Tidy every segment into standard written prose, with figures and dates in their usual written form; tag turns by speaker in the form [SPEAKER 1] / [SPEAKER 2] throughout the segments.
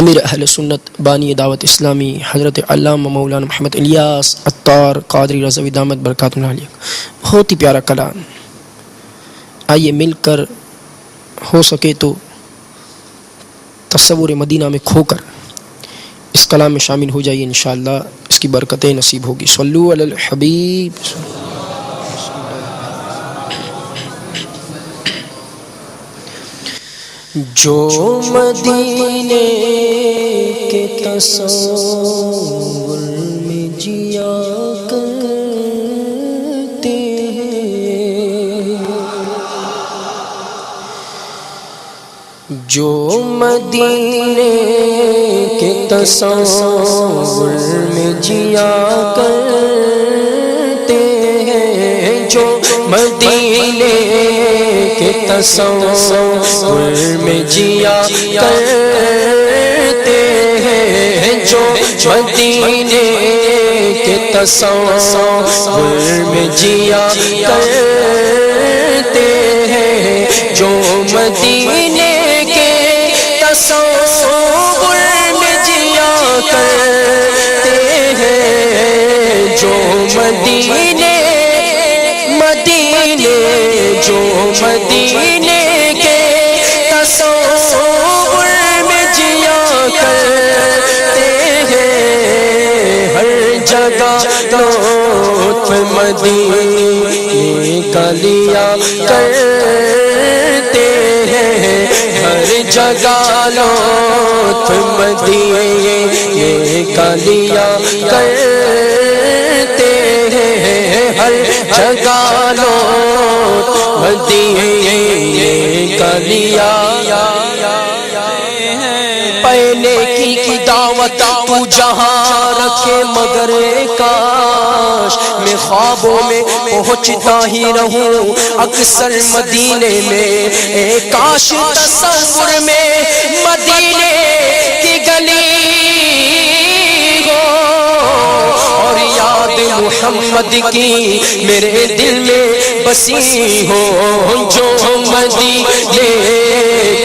[SPEAKER 1] امیر اہل سنت بانی دعوت اسلامی حضرت علامہ مولانا محمد الیاس عطار قادری رضوی دامت برکاتہ عالیہ. بہت ہی پیارا کلام. آئیے مل کر ہو سکے تو تصور مدینہ میں کھو کر اس کلام میں شامل ہو جائیے، انشاءاللہ اس کی برکتیں نصیب ہوگی. صلو علی الحبیب. جو مدینے کے تصور میں جیا کرتے ہیں، جو مدینے کے تصور میں جیا کرتے ہیں، جو مدینے کے تصور میں جیا کرتے ہیں، جو مدینے کے تصور میں جیا کرتے ہیں، جو مدینے کے تصور میں جیا کرتے ہیں، جو مدینے جو مدینے کے تصور میں جیا کرتے ہیں، ہر جگہ لطف مدینے کا لیا کرتے ہیں، ہر جگہ لطف مدینے کا لیا کرتے ہیں، ہر جگہ مدینے کا لیا. پہلے کی دعوت تو جہاں رکھے، مگر کاش میں خوابوں میں پہنچتا ہی رہوں اکثر مدینے میں. کاش تصور میں مدینے کی گلی ہو اور یاد محمد کی میرے دل میں بسی ہو، جو مدینے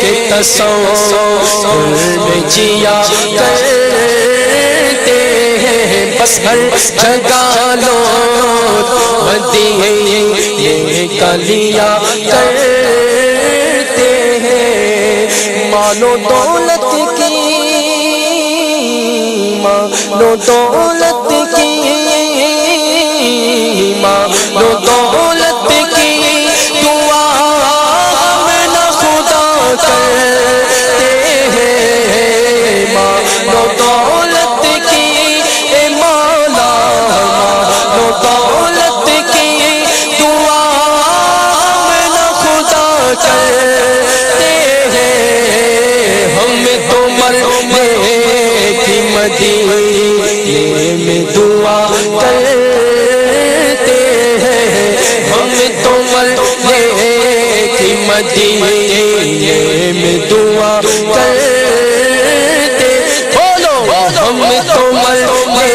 [SPEAKER 1] کے تصور میں جیا کرتے ہیں، بس ہر جگہ لوٹ مدینے کا لیا کرتے ہیں. مانو دولت کی، مانو دولت کی، مانو دولت کی دعا میں نہ خدا کرتے ہیں، مانو دولت کی اے مولا، مانو دولت کی دعا میں نہ خدا کرتے ہیں. ہم تو مرنے کی مدینے میں دعا کرتے ہیں، ہم تو مرنے کی مدینے میں دعا کرتے، بولو ہم تو مرنے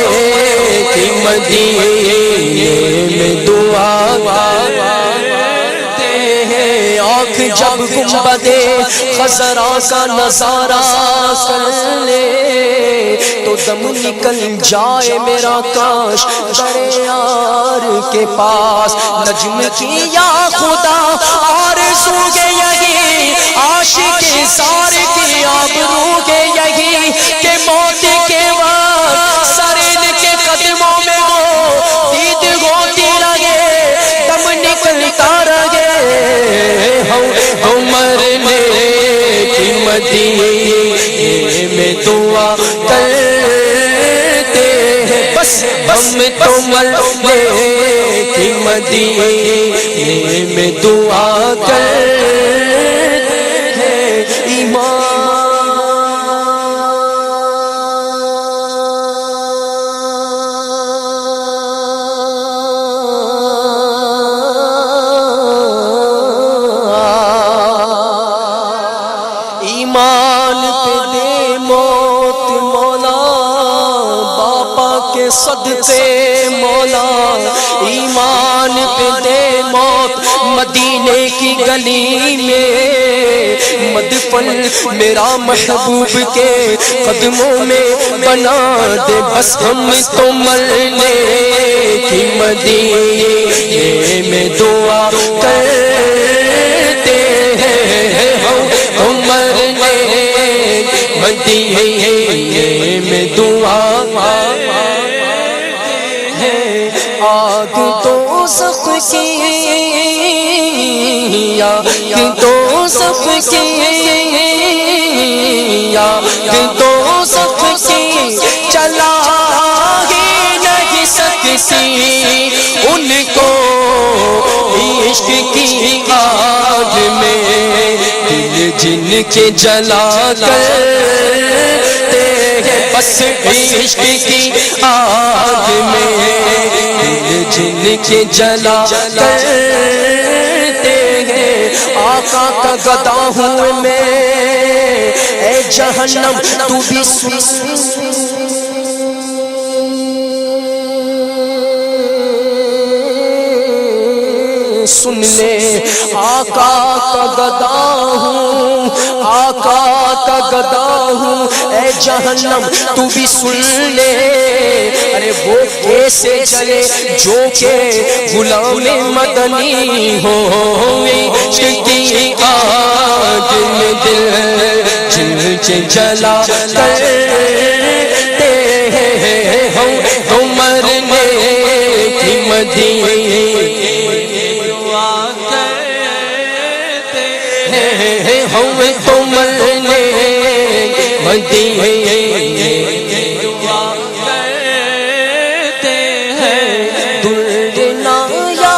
[SPEAKER 1] کی مدینے میں دعا کرتے ہیں. آنکھ جب گنبد خضرا کا نظارہ کر لے تو دم نکل جائے میرا، کاش دریا کے پاس نجم کی یا خدا آرزو کے یہی، عاشق زار کی آبرو کے یہی کہ موت کے وقت سر ان کے قدموں میں ہو، دید ہوتی رہے، دم نکلتا رہے. ہم مرنے کی مدینے میں دعا کرتے ہیں، بس ہم تو مرنے کی مدینے میں دعا کرتے ہیں. ایمان پہ دے موت مولا، باپا کے کے صدقے مولا ایمان پہ دے موت مدینے کی گلی میں مدفن میرا محبوب کے قدموں میں بنا دے بس ہم تو مرنے کی مدینے میں دعا کرتے ہیں ہم مرنے مدینے میں دعا ہے آگ دوزخ کی آگ دوزخ کی آگ دوزخ کی چلا ہی نہیں سکتی ان کو عشق کی آگ میں دل جن کے جلا کرتے ہیں بس عشق کی آگ میں دل جن کے جلا کرتے ہیں آقا کا گدا ہوں میں اے جہنم تو بھی سن لے آقا کا گدا ہوں آقا کا گدا ہوں اے جہنم تو بھی سن لے ارے وہ کیسے چلے جو کہ غلام مدنی ہو عشق کی آگ میں دل جل کے جلا کرتے ہیں ہم مرنے کی مدینے ہم تو مرنے مدینے دعا کرتے ہیں دردنا یا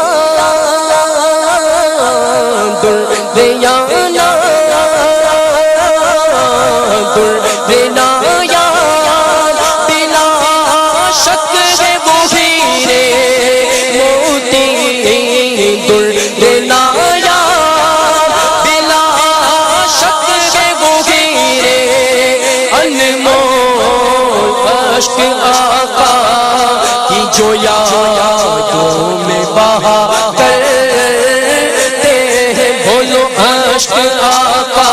[SPEAKER 1] دردیا دردنا یا بلا شک ہے وہ ہیرے موتی دردنا عشق آقا کی جو یادوں میں بہا کرتے ہیں بولو عشق آقا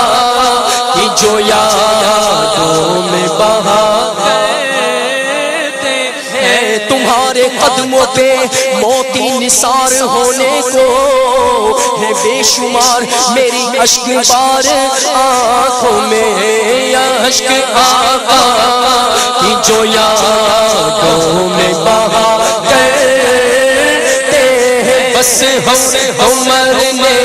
[SPEAKER 1] کی جو یادوں میں بہا کرتے ہیں تمہارے قدموں پہ موتی نثار ہونے کو ہے بے شمار میری اشک بار آنکھوں میں اشک آقا کی جو یادوں میں بہا کرتے ہیں بس ہم مرنے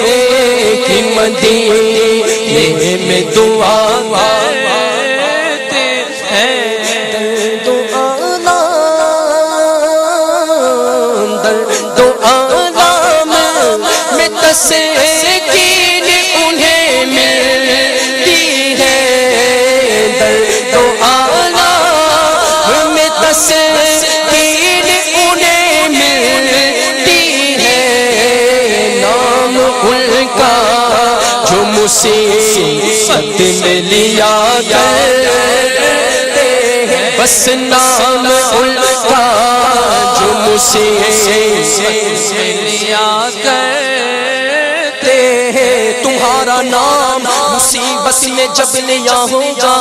[SPEAKER 1] کی مدینے میں دعا کرتے ہیں درد و آلام میں تسکین انہیں ملتی ہے درد و آلام میں تسکین انہیں ملتی ہے نام ان کا جو مصیبت میں لیا کرتے ہیں بس نام ان کا جو مصیبت میں لیا کرتے ہیں تمہارا نام مصیبت میں جب لیا ہوگا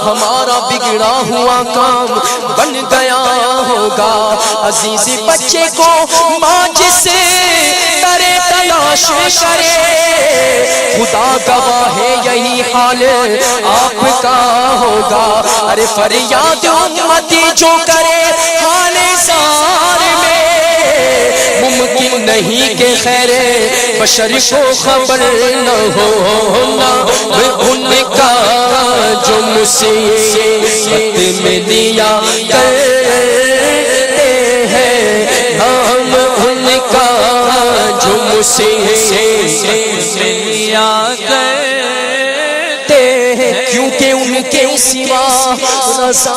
[SPEAKER 1] ہمارا بگڑا ہوا کام بن گیا ہوگا عزیز بچے کو ماں جسے کرے تلاش کرے خدا گواہ ہے یہی حال آپ کا ہوگا ارے فریاد امتی جو کرے حال زار میں ممکن نہیں کہ خیر بشر کو خبر نہ ہونا ان کا جو مصیبت میں لیا کرتے ہیں نام ان کا جو مصیبت میں لیا کرتے ہیں کیونکہ ان کے سوا رضا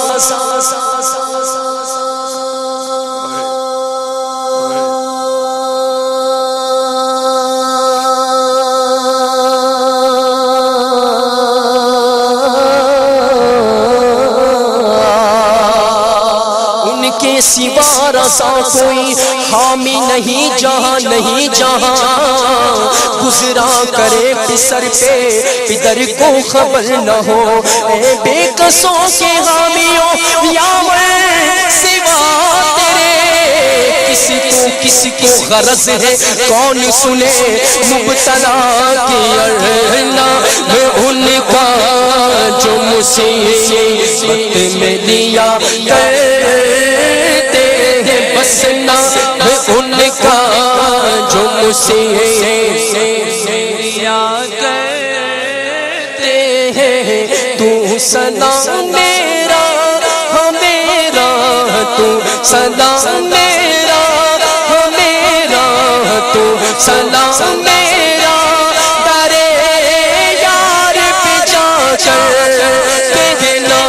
[SPEAKER 1] کے سوا رضا کوئی حامی نہیں جہاں نہیں جہاں گزرا کرے پسر پہ پدر کو خبر نہ ہو اے بے قصوں کے حامیوں یا میں سوا تیرے کسی کو غرض ہے کون سنے مبتلا کی ارنا میں ان کا جو مصیبت میں لیا کرتے ہیں بس نہ میں ان کا جو مصیبت لیا کرتے ہیں تو سنا میرا میرا تو سنا میرا میرا تو سنا میرا درے یار پہ جا کر کہنا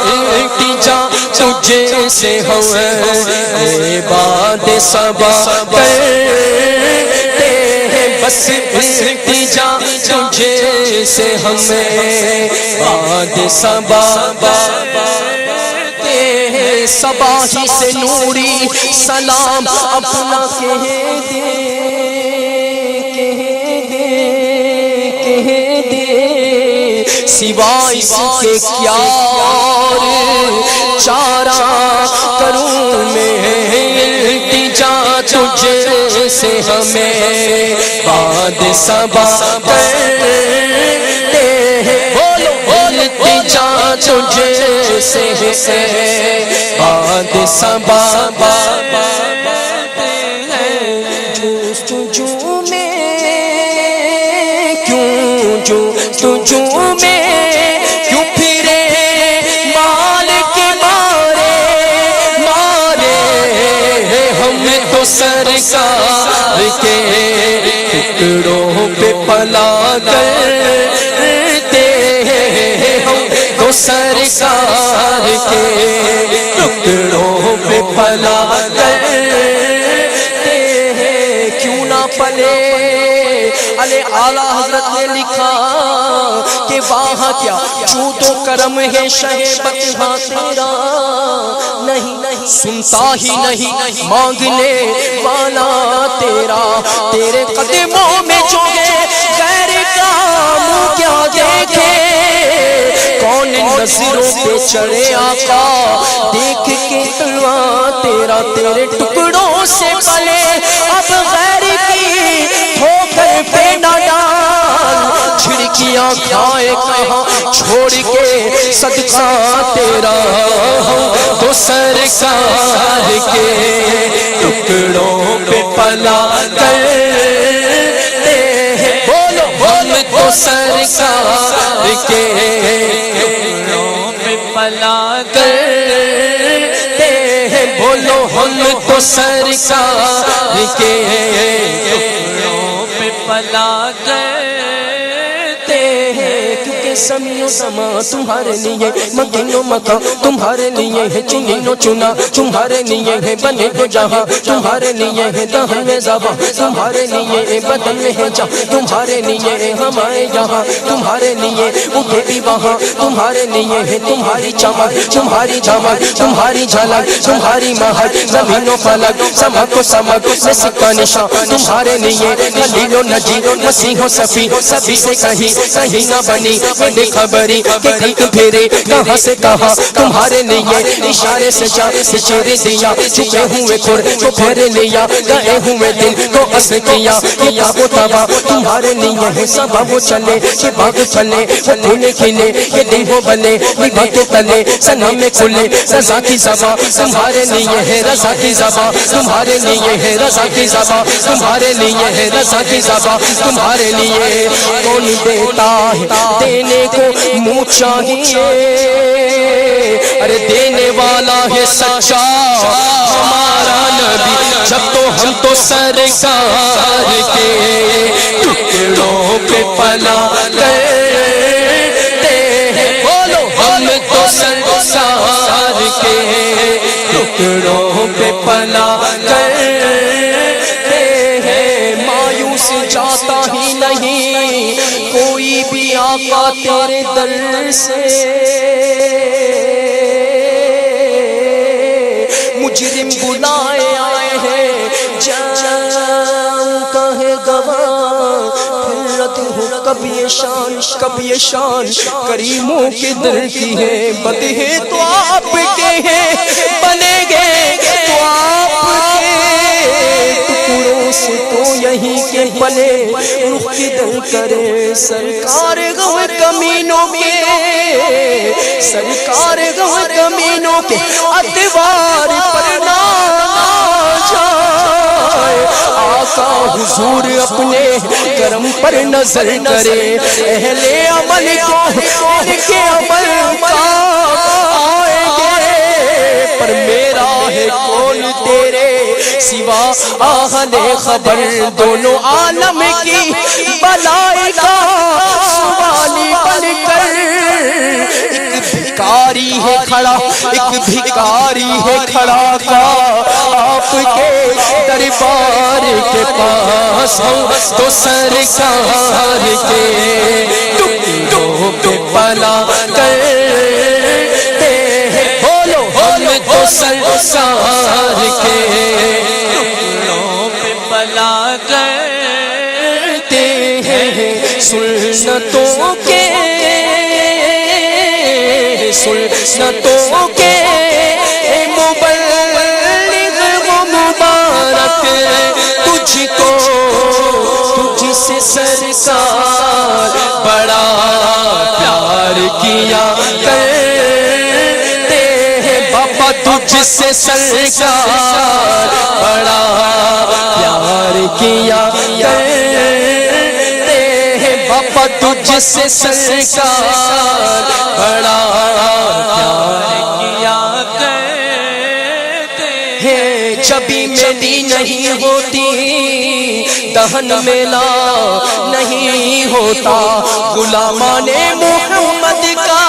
[SPEAKER 1] التجا تجھے سے ہوئے باد صبا کرتے ہیں بس التجا تجھے سے ہمیں باد صبا صبا ہی سے نوری سلام اپنا کہہ دے سوائے اس کے کیا اور چارہ کروں میں التجا تجھے سے ہمیں باد صبا کرتے ہیں التجا تجھے سے باد صبا جستجو میں کیوں پھرے مال کے مارے ہم تو سرکار کے ٹکڑوں پہ پلا کرتے ہیں ہم تو سرکار کے ٹکڑوں پہ پلا کرتے ہیں کیوں نہ پلے علی اعلیٰ حضرت نے لکھا کہ وہاں کیا جود و کرم ہے شہبت ہاں تیرا نہیں سنتا ہی نہیں مانگنے والا تیرا تیرے قدموں میں جو ہے غیر کا منہ کیا دیکھے کون نظروں پہ چڑھے آقا دیکھ کے تلوار تیرا تیرے ٹکڑوں سے پلے اب غیر کی ٹھوکر پہ نہ ڈال جھڑکیاں کھائے کہاں چھوڑ کے صدقہ تیرا تو سرکار کے ٹکڑوں پہ پلا کرتے ہیں بولو ہم تو سرکار کے ٹکڑوں پہ پلا کرتے ہیں بولو ہم تو سرکار کے ٹکڑوں پہ پلا کرتے ہیں کیونکہ زمین و زمان تمہارے لیے مکین و مکان تمہارے لیے ہے چنین و چنا تمہارے لیے ہے بنے کو جہاں تمہارے لیے ہے دہن میں زبان تمہارے لیے ہے بدن میں ہے جہاں تمہارے لیے ہے ہمارے یہاں تمہارے لیے اٹھے بھی وہاں تمہارے لیے ہے تمہاری چمک تمہاری جھمک تمہاری جھلک تمہاری مہک زمین و فلک سمک و سمک میں سکہ نشان تمہارے لیے خلیل و نجی مسیح و صفی سبھی سے کہیں نہ بنی بے خبری کہ گھنٹ پھیرے کہاں سے کہاں تمہارے لیے اشارے سے چہرے دیا چھپے ہوئے کھر کو پھیرے لیا گئے ہوئے دن کو اس کیا یہ تاب و تبا تمہارے لیے ہے سبا وہ چلے کہ باغ پھلے وہ پھولے کھلے یہ دن ہو بلے نبھا کے تلے سنا میں کھلے رضا کی زبا تمہارے لیے ہے رضا کی زبا تمہارے لیے ہے رضا کی زبا تمہارے لیے ہے رضا کی زبا تمہارے لیے کون دیتا ہے دینے کو منہ چاہیے ارے دینے والا ہے سچا ہمارا نبی جب تو ہم تو سرکار کے ٹکڑوں پہ پلا کرتے ہیں بولو ہم تو سرکار کے ٹکڑوں پہ پلا کرتے ہیں مایوس جاتا ہی نہیں کوئی بھی آقا تیرے در سے مجرم بلائے آئے ہیں، جان کا ہے گواہ، پھرت ہوں کبھی یہ شان کریموں کے در کی ہے، بدہے تو آپ کے ہیں، بنے گے تو آپ کے ٹکڑوں سے تو یہیں کے بنے، رخ کی دل کرے سرکار غم کمینوں کے، سرکار غم کمینوں کے ادوار پر نہ جائے، آقا حضور اپنے کرم پر نظر کرے، اہل عمل کو ان کے عمل کام آئیں گے، پر میرا ہے کون تیرے سوا اہل خبر، دونوں عالم کی بلائی کا سوالی بن کر، ایک بھکاری ہے کھڑا، ایک بھکاری ہے کھڑا کا آپ کے دربار کے پاس، ہم تو سرکار کے ٹکڑوں پہ پلا کرتے ہیں، بولو ہم تو سرکار کے ٹکڑوں پہ پلا کرتے ہیں، سنتوں کے مبلغ و مبارک تجھ کو، تجھ سے سرکار بڑا پیار کیا کرتے ہیں، بابا تجھ سے سرکار بڑا پیار کیا کرتے ہیں، بابا تجھ سے سرکار بڑا پیار کیا کرتے ہیں، جبھی میری نہیں ہوتی دہن میلا نہیں ہوتا، غلامان محمد کا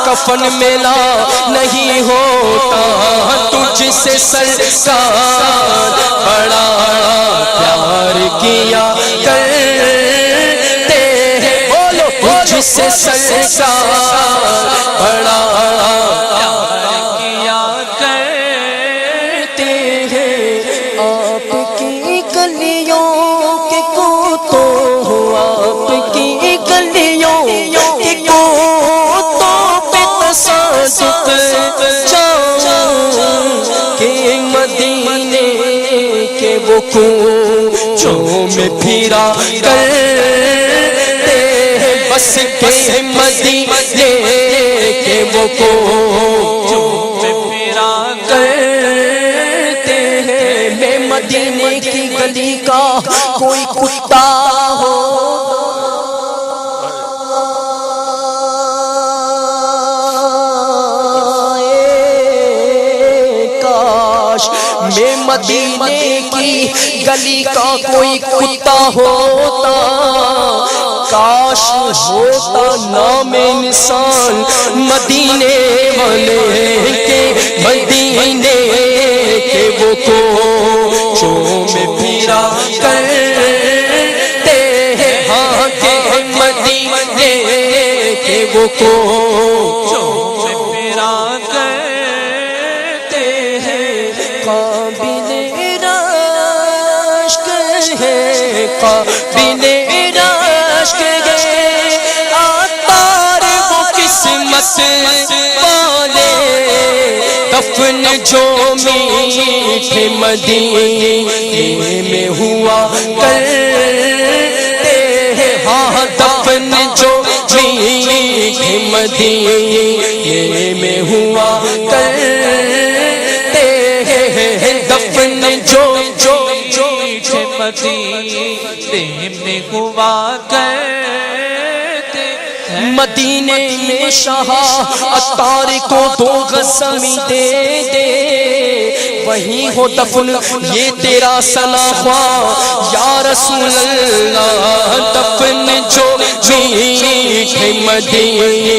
[SPEAKER 1] کفن میلا نہیں ہوتا، تجھ سے سرکار بڑا پیار کیا کرتے ہیں، بولو تجھ سے سرکار بڑا پیار کیا کرتے ہیں، آپ کی گلیوں کے کوتوں، آپ کی گلیوں کے کوتوں پہ تصادق جاؤں کہ مدینے کے وہ کوچوں میں پھرا کرتے ہیں، بس کے مدینے کے وہ کوچوں میں پھرا کرتے ہیں، میں مدینے کی گلی کا کوئی کتا ہو، کاش میں مدینے کی گلی کا کوئی کتا ہوتا، کاش ہوتا نام انسان مدینے والے کے، مدینے کے وہ کوچوں میں پھرا کرتے ہیں، ہاں کہ مدینے کے وہ کوچوں میں پھرا کرتے ہیں، قابل رشک ہے، قابل رشک ہے، عطار وہ قسمت والے، دفن جو میٹھے مدینے میں ہوا کرتے ہیں، ہاں دفن جو میٹھے مدینے میں ہوا کرتے ہیں، دفن جو میٹھے مدینے میں ہوا کرتے ہیں، مدینے میں شاہ عطار کو 2 گز زمین دے دے، وہیں ہو دفن یہ تیرا سلام یا رسول اللہ، دفن جو میٹھے مدینے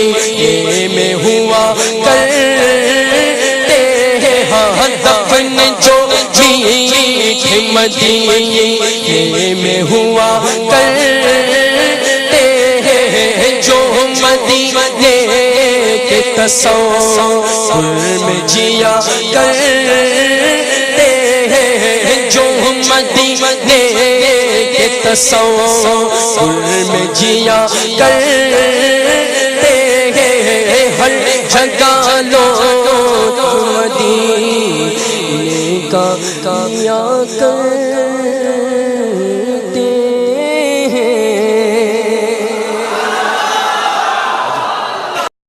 [SPEAKER 1] میں ہوا کرتے ہیں، ہاں دفن جو میٹھے مدینے میں ہوا کرتے ہیں، جو مدینے کے تصور میں جیا کرتے ہیں، جو مدینے کے تصور میں جیا کرتے ہیں، ہر جگہ لوگ مدینے کا کیا کرتے